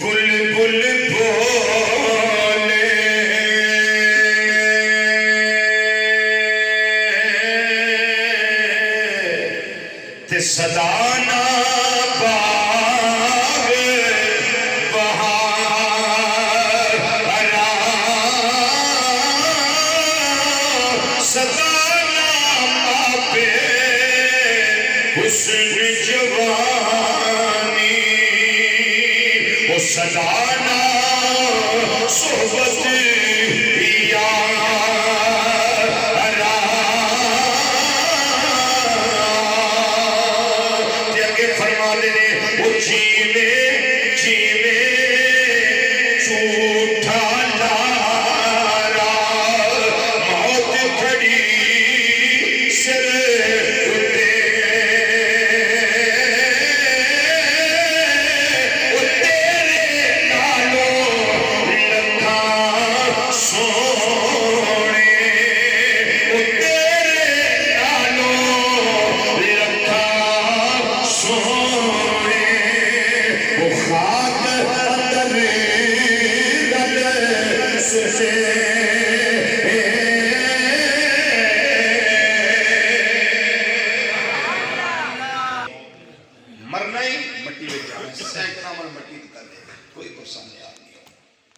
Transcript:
बुलबुल बोले ते सदा ना बाग बहार सदा ना पापे हुस्न जवानी वो सदा ना सोहबत